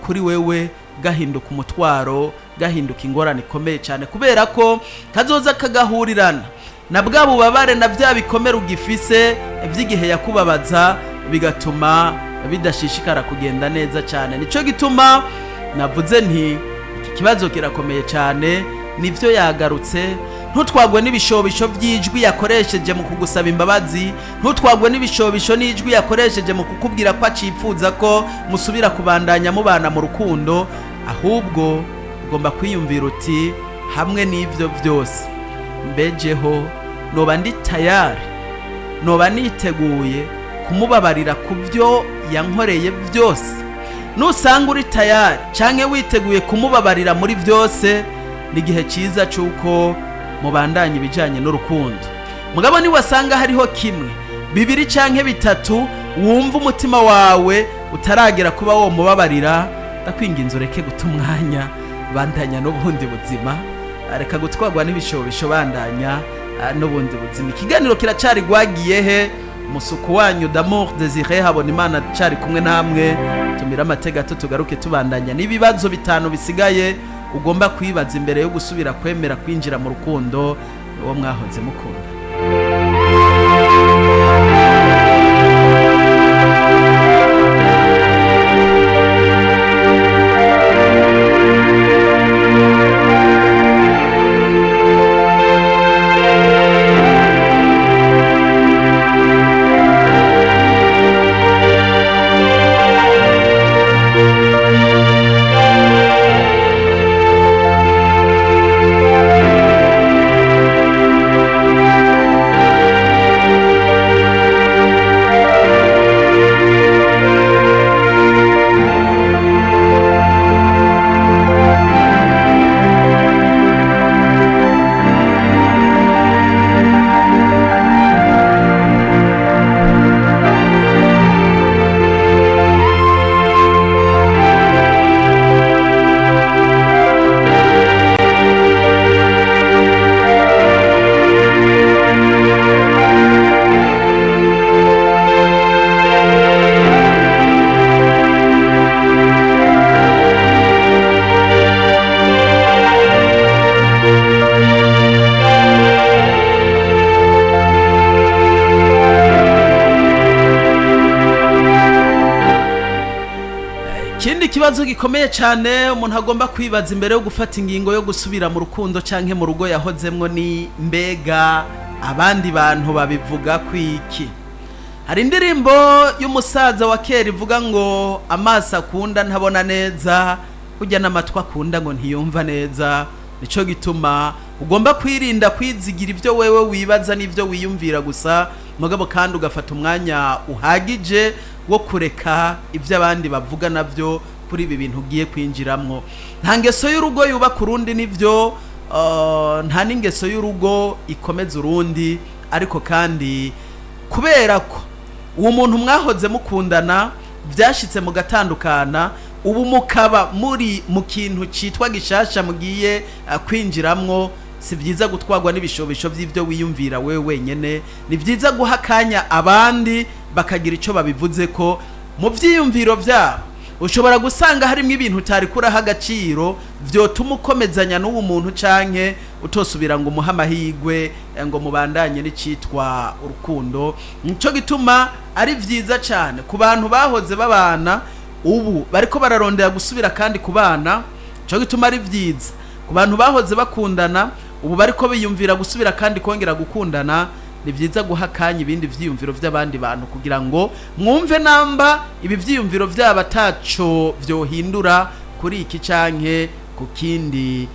kuri wewe gahinduka umutwaro, gahinduka ingorane ikomeye cyane kubera ko kazoza kagahurirana na bwa bubabare na bya bikomere ugifise by'igihe yakubabaza, bigatuma bidashishikara kugenda neza cyane. Nico gituma navuze nti iki kibazo kirakomeye cyane, nivyo yagarutse. Ntutwagwe n'ibishobisho by'ijwi yakoresheje mu kugusaba imbabazi, ntutwagwe n'ibishobisho n'ijwi yakoresheje mu kukubwira ko acipfuza ko musubira kubandanya mubana mu rukundo, ahubwo ugomba kwiyumvira uti hamwe n'ivyo byose mbejeho noba ndi tayari, noba niteguye kumubabarira ku byo yankoreye byose. Nusanga uri tayari canke witeguye kumubabarira muri byose, n'igihe ciza cyuko mubandanye ibijanye n'urukundo. Mugabo ni wasanga hariho kimwe bibiri canke bitatu wumva umutima wawe utaragera kuba wo mubabarira, ndakwinginze ureke guta umwanya, bandanya n'ubundi buzima, areka gutwagwa n'ibishobisho, bandanya n'ubundi buzima. Ikiganiro kiracari gwagiye he musuku wanyu d'amour désiré habona Imana cari kumwe namwe. Tumira amatega tugaruke tubandanya n'ibibazo bitanu bisigaye ugomba kwibaza imbere yo gusubira kwemera kwinjira mu rukundo uwo mwahoze mukunda. ikibazo gikomeye cyane umuntu agomba kwibaza imbere yo gufata ingingo yo gusubira mu rukundo canke mu rugo yahozemwo ni mbega abandi bantu babivuga kwiki. Hari indirimbo y'umusaza wa kera ivuga ngo amaso akunda ntabona neza, kujya n'amatwi akunda ngo ntiyumva neza. Nico gituma ugomba kwirinda kwizigira ivyo wewe wibaza n'ivyo wiyumvira gusa, mugabo kandi ugafata umwanya uhagije wo kureka ivyo abandi bavuga navyo kuri ibi bintu ugiye kwinjiramwo. Nta ngeso y'urugo yubaka urundi nivyo, nta n'ingeso y'urugo ikomeza urundi, ariko kandi kubera ko uwo muntu mwahoze mukundana vyashitse mugatandukana, ubu mukaba muri mu kintu citwa gishasha mugiye kwinjiramwo, si vyiza gutwagwa n'ibishobisho vy'ivyo wiyumvira wewe wenyene. Ni vyiza guha akanya abandi bakagira ico babivuze ko mu vyiyumviro vyabo. Ushobora gusanga harimo ibintu utari kuraha agaciro vyotuma ukomezanya n'uwo muntu canke utosubira ngo umuhe amahigwe ngo mubandanye n'icitwa urukundo. Nico gituma ari vyiza cane ku bantu bahoze babana ubu bariko bararondera gusubira kandi kubana. Nico gituma ari vyiza ku bantu bahoze bakundana ubu bariko biyumvira gusubira kandi kongera gukundana. Ni vyiza guha akanya ibindi vyiyumviro vy'abandi bantu kugira ngo mwumve namba ibi vyiyumviro vyaba ataco vyohindura kuri iki canke ku kindi,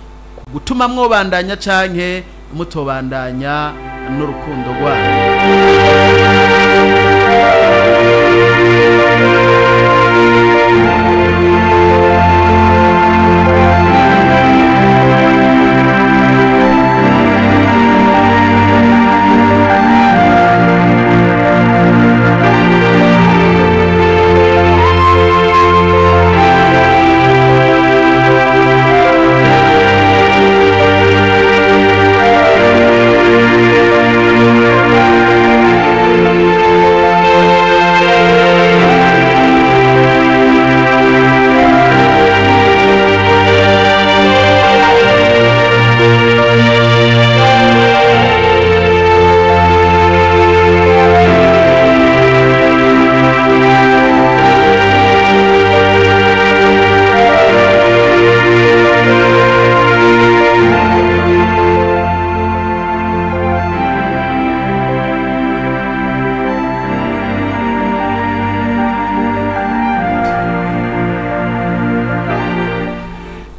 gutuma mwobandanya canke mutobandanya n'urukundo rwanyu.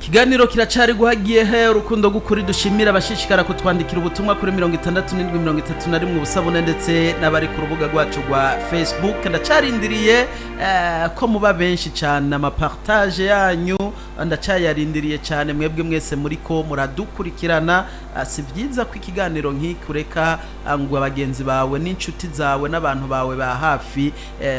Ikiganiro kiracari guhagiye he urukundo gukuri. Dushimira abashishikara kutwandikira ubutumwa kuri 6731 ubusabune ndetse n'abari ku rubuga rwacu rwa Facebook. Ndacarindiriye ko muba benshi cyane, amapartage yanyu ndacayarindiriye cyane. Mwebwe mwese muriko muradukurikirana, si vyiza ko ikiganiro nk'ikureka ngo abagenzi bawe n'inshuti zawe n'abantu bawe ba hafi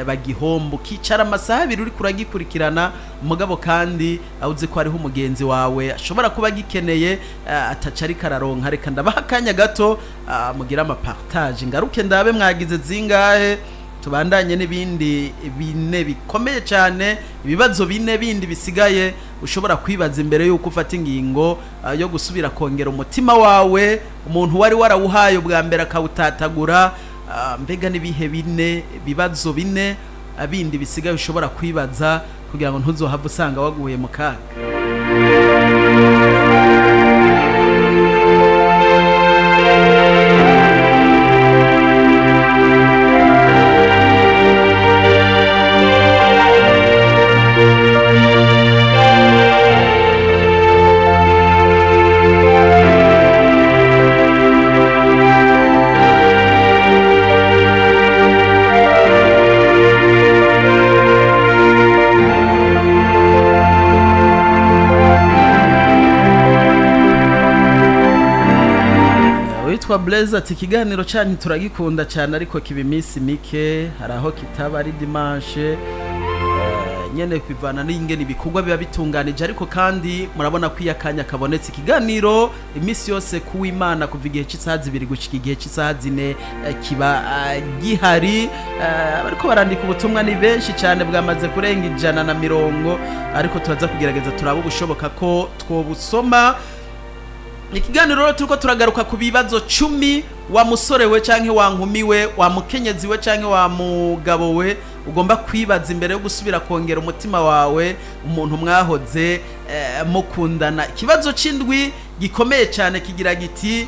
bagihombo kicara amasaha abiri uri kuragikurikirana, mugabo kandi awuzi ko ariho umugenzi wawe ashobora kuba gikeneye atacari kararonka. Reka ndabaha akanya gato mugira amapartage, ngaruke ndabe mwagize zingahe, tubandanye n'ibindi bine bikomeye cyane, ibibazo bine bindi bisigaye ushobora kwibaza imbere yuko ufata ingingo yo gusubira kongera umutima wawe umuntu wari warawuhaye ubwa mbere akawutatagura. Mbega nibihe bine bibazo bine bindi bisigaye ushobora kwibaza kugira ngo ntuzohave usanga waguye mu kaga. Blaze ati ikiganiro cyanyu turagikunda cyane ariko kiba iminsi mike, haraho kitaba ari dimanche nyene kwivana n'ingene ibikorwa biba bitunganije, ariko kandi murabona ko iyakanya kabonetse ikiganiro iminsi yose kuw'Imana kuva igihe cy'isaha 2 gushika igihe cy'isaha 4 kiba gihari. Ariko barandika ubutumwa ni benshi cyane, bwamaze kurenga 150, ariko turaza kugerageza turaba ubushoboka ko twobusoma. Ikiganiro rero turiko turagaruka ku bibazo 10 wa musore we canke wa nkumi we, wa mukenyezi we canke wa mugabo we ugomba kwibaza imbere yo gusubira kongera umutima wawe umuntu mwahoze mukundana. Ikibazo c'indwi gikomeye cyane kigira giti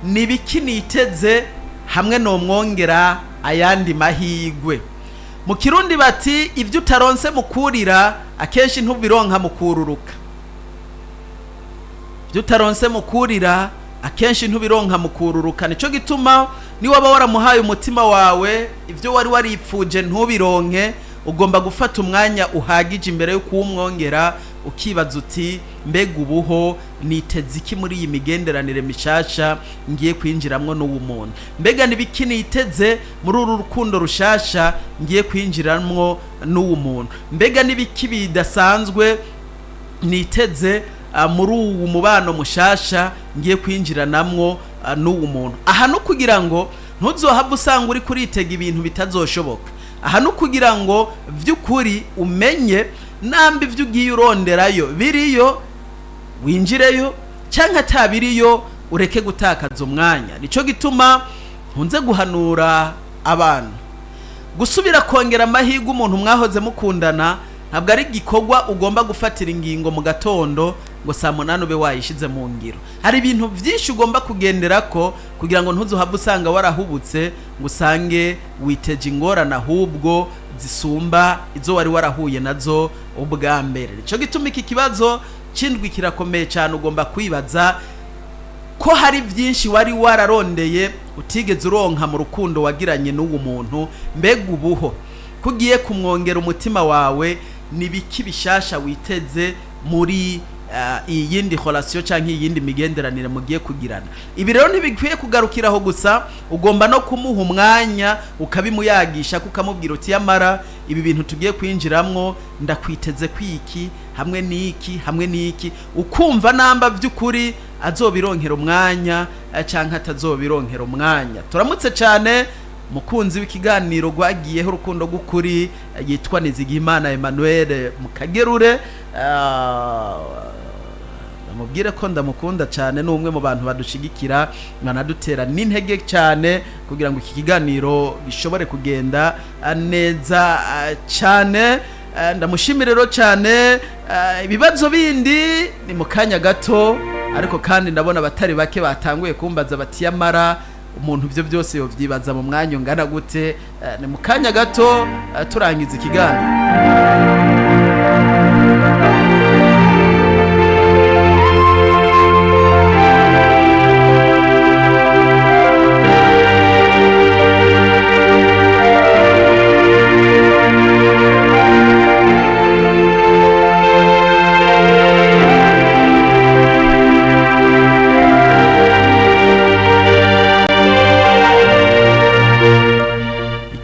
nibiki niteze hamwe no mwongera ayandi mahigwe. Mu Kirundi bati ibyo utaronse mukurira akenshi ntubironka mukururuka. Ibyo utaronse mukurira akenshi ntubironka mukururuka. Nico gituma ni waba waramuhaye umutima wawe ibyo wari waripfuje ntubironke, ugomba gufata umwanya uhagije imbere yo kuwumwongera ukibaza uti mbega ubuho niteze iki muri iyi migenderanire mishasha ngiye kwinjiramwo n'uwo muntu, mbega nibiki niteze muri uru rukundo rushasha ngiye kwinjiramwo n'uwo muntu, mbega nibiki bidasanzwe niteze muri uwo mubano mushasha ngiye kwinjiranamwo n'uwo muntu. Aha no kugira ngo ntuzohava usanga uri kuritega ibintu bitazoshoboka. Aha no kugira ngo vy'ukuri umenye nambi ivyo ugiye uronderayo biriyo winjireyo canke atabiriyo ureke gutakaza umwanya. Nico gituma nkunze guhanura abantu gusubira kongera amahirwe umuntu mwahoze mukundana ntabwo ari gikorwa ugomba gufatira ingingo mu gatondo ngo saa 8 ube wayishize mu ngiro. Hari ibintu vyinshi ugomba kugenderako kugira ngo ntuzohava usanga warahubutse ngo usange witeje ingorane ahubwo zisumba izo wari warahuye nazo ubwa mbere. Nico gituma iki kibazo cindwi kirakomeye cyane. Ugomba kwibaza ko hari byinshi wari wararondeye utigeze uronka mu rukundo wagiranye n'uwo muntu, mbega ubuho kugiye kumwongera umutima wawe nibiki bishasha witeze muri iyindi relation canke iyindi migenderanire mugiye kugirana. Ibi rero ntibikwiye kugarukiraho gusa, ugomba no kumuha umwanya ukabimuyagisha kukamubwira uti yamara ibi bintu tugiye kwinjiramwo ndakwiteze kwiki hamwe niki hamwe niki, ukumva namba vy'ukuri azobironkera umwanya canke atazobironkera umwanya. Turamutse cyane mukunzi w'ikiganiro gwagiyeho urukundo gukuri yitwa Nizigimana Emmanuel Mukagerure. Mubwire ko ndamukunda cyane, n'umwe mu bantu badushigikira mwanadutera n'intege cyane kugira ngo iki kiganiro gishobore kugenda neza cyane. Ndamushimira rero cyane. Ibibazo bindi ni mu kanya gato, ariko kandi ndabona abatari bake batanguye kumbaza bati yamara umuntu byo byose yovyibaza mu mwanya ungana gute. Ni mu kanya gato turangiza ikiganiro.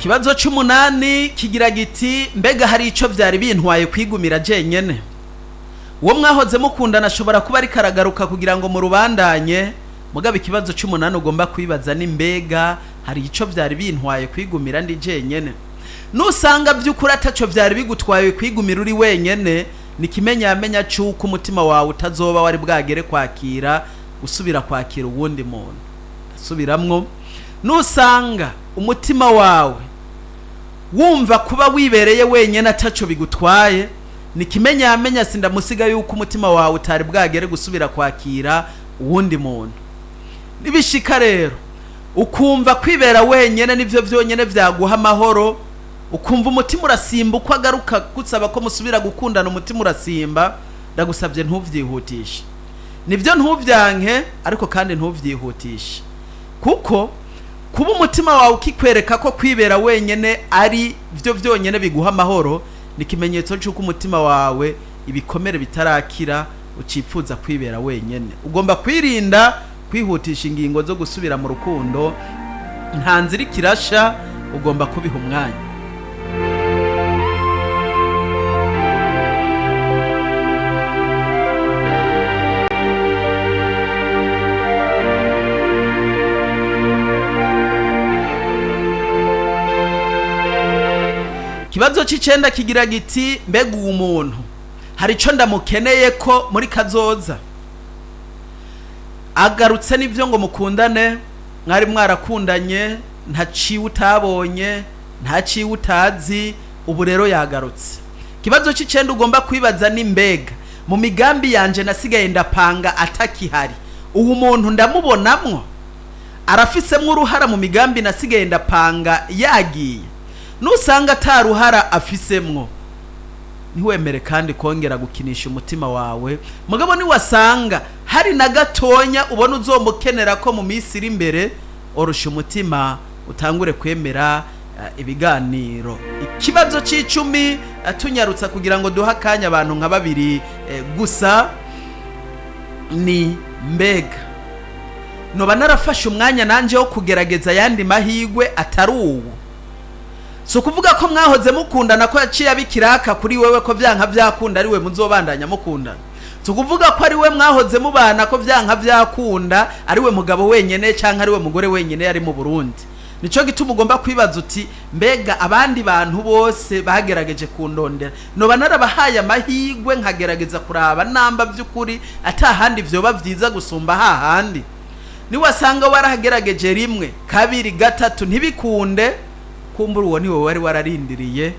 Ikibazo c'umunani kigira giti mbega hari ico vyari bintwaye kwigumira jenyene. Uwo mwahoze mukundana ashobora kuba ari karagaruka kugira ngo murubandanye, mugabo ikibazo c'umunani ugomba kwibaza ni mbega hari ico vyari bintwaye kwigumira ndi jenyene. Nusanga vy'ukuri ataco vyari bigutwaye kwigumira uri wenyene, nikimenyamenya c'uko umutima wawe utazoba wari bwagere kwakira gusubira kwakira uwundi muntu. Subiramwo, nusanga umutima wawe wumva kuba wibereye wenyene ataco bigutwaye, nikimenyamenya sindamusiga yuko umutima wawe utari bwagere gusubira kwakira uwundi muntu. Nibishika rero ukumva kwibera wenyene nivyo vyonyene vyaguha amahoro, ukumva umutima urasimba uko agaruka gusaba ko musubira gukundana, umutima urasimba, ndagusabye ntuvyihutishe. Nivyo ntuvyanke, ariko kandi ntuvyihutishe, kuko kuba umutima wawe ukikwereka ko kwibera wenyene ari byo vyonyene biguha amahoro, ni kimenyetso cy'uko umutima wawe ibikomere bitarakira ucipfuza kwibera wenyene. Ugomba kwirinda kwihutisha ingingo zo gusubira mu rukundo, nta nzira kirasha, ugomba kubiha umwanya. Kibazo c'icenda kigira giti mbega uwo muntu hari ico ndamukeneye ko muri kazoza. Agarutse n'ivyo ngo mukundane, mwari mwarakundanye, nta ciwe utabonye, nta ciwe utazi, ubu rero yagarutse. Kibazo c'icenda ugomba kwibaza ni mbega mu migambi yanje nasigaye ndapanga atakihari, uwo muntu ndamubonamwo arafisemwo uruhara mu migambi nasigaye ndapanga yagiye? Nusanga ataruhara afisemwo, ntiwemere kandi kongera gukinisha umutima wawe. Mugabo niwasanga hari na gatonya ubona uzomukenera ko mu minsi iri imbere, orusha umutima utangure kwemera ibiganiro. Ikibazo c'icumi tunyarutsa kugira ngo duha akanya abantu nka babiri gusa, ni mbega noba narafashe umwanya nanje wo kugerageza yandi mahigwe atari uwo? So kuvuga ko mwahoze mukundana ko yaciye abikiraka kuri wewe ko vyanka vyakunda ari we muzobandanya mukundana. So kuvuga ko ari we mwahoze mubana ko vyanka vyakunda ari we mugabo wenyene canke ari we mugore wenyene yari mu Burundi. Nico gituma ugomba kwibaza uti mbega abandi bantu bose bagerageje kundondera noba narabahaye amahigwe nkagerageza kuraba namba vy'ukuri atahandi vyoba vyiza gusumba hahandi. Niwasanga warahagerageje rimwe kabiri gatatu ntibikunde, kumbura uwo niwe wari wararindiriye,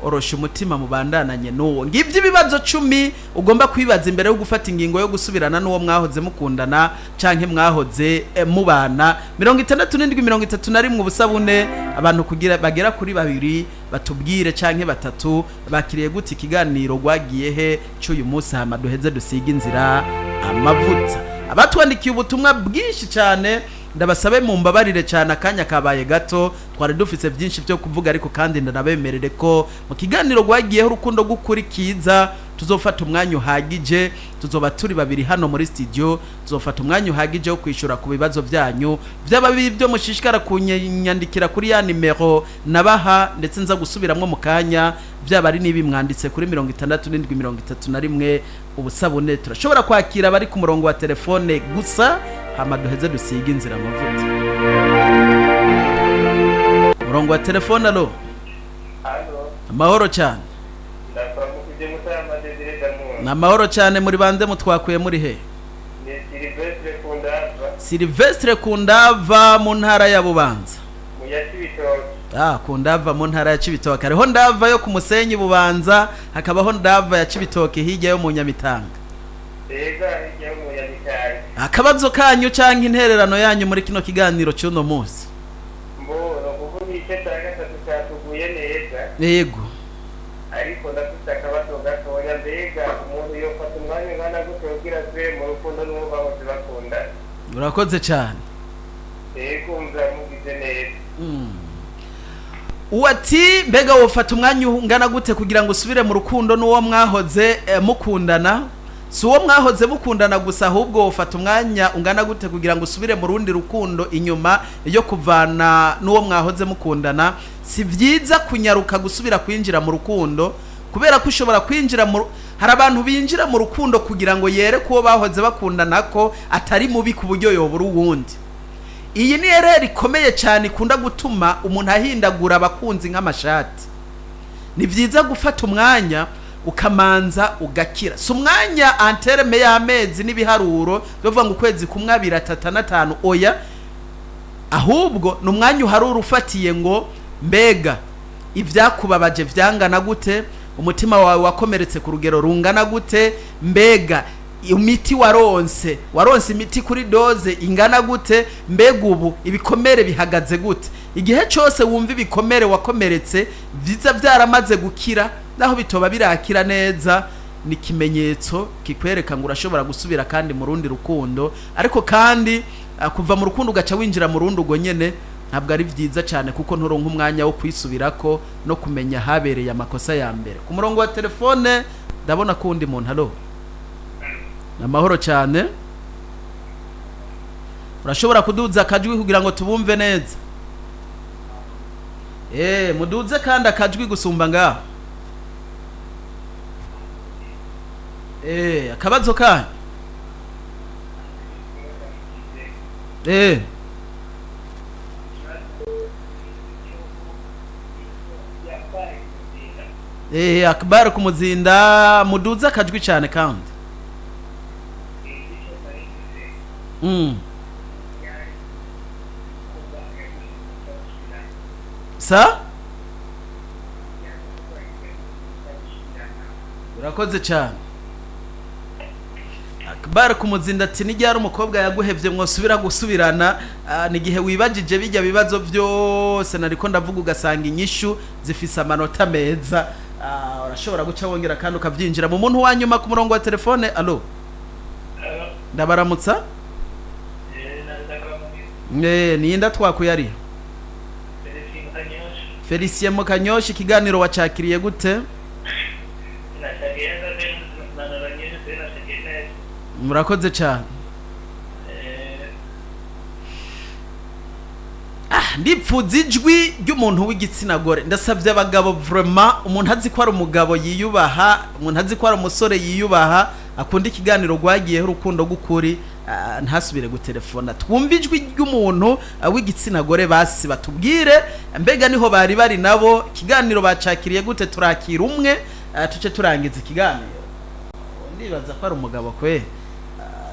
orosha umutima mubandananye n'uwo. Ngivyo ibibazo 10 ugomba kwibaza imbere yo gufata ingingo yo gusubirana n'uwo mwahoze mukundana canke mwahoze mubana. 6731 ubusabune abantu kugira bagera kuri babiri batubwire canke batatu bakiriye guti ikiganiro gwagiye he cy'uyu munsi, hama duheze dusiga inzira amavuta. Abatwandikiye ubutumwa bwinshi cyane ndabasabe mumbabarire cyane, akanya kabaye gato, twari dufise byinshi byo kuvuga, ariko kandi ndanabemerere ko mu kiganiro gwagiyeho urukundo gukuri kiza tuzofata umwanya uhagije, tuzoba turi babiri hano muri studio, tuzofata umwanya uhagije wo kwishura ku bibazo byanyu byaba bibyo mushishikara kunyandikira kuri ya nimero nabaha, ndetse nza gusubiramwe mu kanya byaba ari nibi mwanditse kuri 6731 ubusabune. Turashobora kwakira bari ku murongo wa telefone gusa, hama duheze dusiga inzira amavuta. Murongo wa telefone. Alo, amahoro cyane. Na mahoro cyane, muri bande mutwakuye muri he? Silvestre Kundava mu ntara ya Bubanza. Kundava mu ntara ya Cibitoke. Hariho ndava yo ku Musenyi Bubanza, hakabaho ndava ya Cibitoke hirya yo mu Nyamitanga. Akabazo kanyu canke intererano yanyu muri kino kiganiro cy'uno munsi? Yego. Ariko ndafite akabazo gatoya, mbega umuntu yofata umwanya ngana gute kugira se mu rukundo n'uwo bahoze bakundana? Urakoze cyane. Yego, muramugize neza. Uwati mbega wofata umwanya ungana gute kugira ngo usubire mu rukundo n'uwo mwahoze mukundana? Si uwo mwahoze mukundana gusa, ahubwo wofata umwanya ungana gute kugira ngo usubire mu rundi rukundo inyuma yo kuvana n'uwo mwahoze mukundana? Si vyiza kunyaruka gusubira kwinjira mu rukundo, kubera ko ushobora kwinjira hari abantu binjira mu rukundo kugira ngo yere ko bahoze bakundana ko atari mubi ku buryo yobura uwundi. Iyi ni erreur ikomeye cyane ikunda gutuma umuntu ahindagura abakunzi nk'amashati. Ni vyiza gufata umwanya ukamanza ugakira. Si umwanya anterme y'amezi n'ibiharuro bivuga ngo ukwezi kumwe 2 3 na 5, oya, ahubwo ni umwanya uharura ufatiye ngo mbega ivyakubabaje vyangana gute, umutima wawe wakomeretse ku rugero rungana gute, mbega imiti waronse imiti kuri doze ingana gute, mbega ubu ibikomere bihagaze gute. Igihe cyose wumva ibikomere wakomeretse viza byaramaze gukira, naho bitoba birakira neza, ni kimenyetso kikwereka ngo urashobora gusubira kandi mu rundi rukundo. Ariko kandi kuva mu rukundo ugaca winjira mu rundi ugo nyene ntabwo ari vyiza cyane, kuko nturonka umwanya wo kwisubirako no kumenya habereye amakosa ya mbere. Ku murongo wa telefone ndabona kundi muntu. Halo, namahoro cyane. Urashobora kuduza akajwi kugira ngo tubumve neza? Muduze kandi akajwi gusumba ngaho. Akabazo kanyu? Akbar kumuzinda, muduze akajwi cyane kandi. Sa? urakoze cyane. Akbar kumuzinda ati nijyara umukobwa yaguhevye mwosubira gusubirana nigihe wibagije bijya bibazo byose nariko ndavuga ugasanga inyishu zifise amanota meza. Urashobora guca wongera kandi ukavyinjira mu muntu wanyuma ku murongo wa telefone. Allo ndabaramutsa. Niyinda twakuyari Felicien Mukanyoshi. Ikiganiro wacakiriye gute? Murakoze cyane. Ndipfuza ijwi ry'umuntu w'igitsina gore. Ndasavye abagabo vraiment umuntu azi ko ari umugabo yiyubaha, umuntu azi ko ari umusore yiyubaha, akunda ikiganiro gwagiyeho urukundo gukuri, ntasubire gutelefona. Twumva ijwi ry'umuntu w'igitsina gore basi batubwire mbega niho bari nabo ikiganiro bacakiriye gute, turakira umwe tuce turangiza ikiganiro. Ndibaza ko ari umugabo kwe.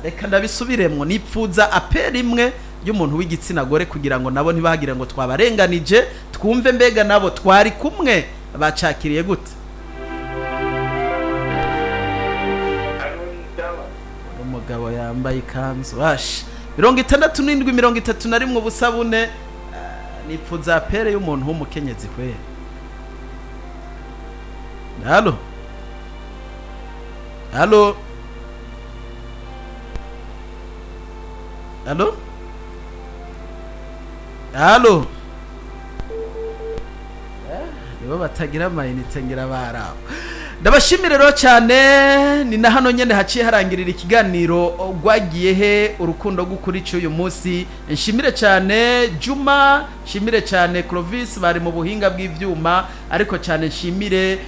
Reka ndabisubiremwo, nipfuza aperi imwe y'umuntu w'igitsina gore kugira ngo nabo ntibagire ngo twabarenganije, twumve mbega nabo twari kumwe bacakiriye gute. Umugabo yambaye ikanzu 67 ubusabune. Nipfuza apere y'umuntu w'umukenyezi kwe. Halo halo halo halo. Nibo batagira amayinite ngira baraho. Ndabashimire rero cyane. Ni na hano nyene haciye harangirira ikiganiro gwagiye he urukundo gukuri cy'uyu munsi. Nshimire cyane Juma, nshimire cyane Clovis bari mu buhinga bw'ivyuma, ariko cyane nshimire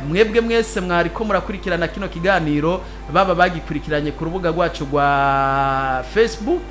mwebwe mwese mwari ko murakurikirana kino kiganiro, baba bagikurikiranye ku rubuga rwacu rwa Facebook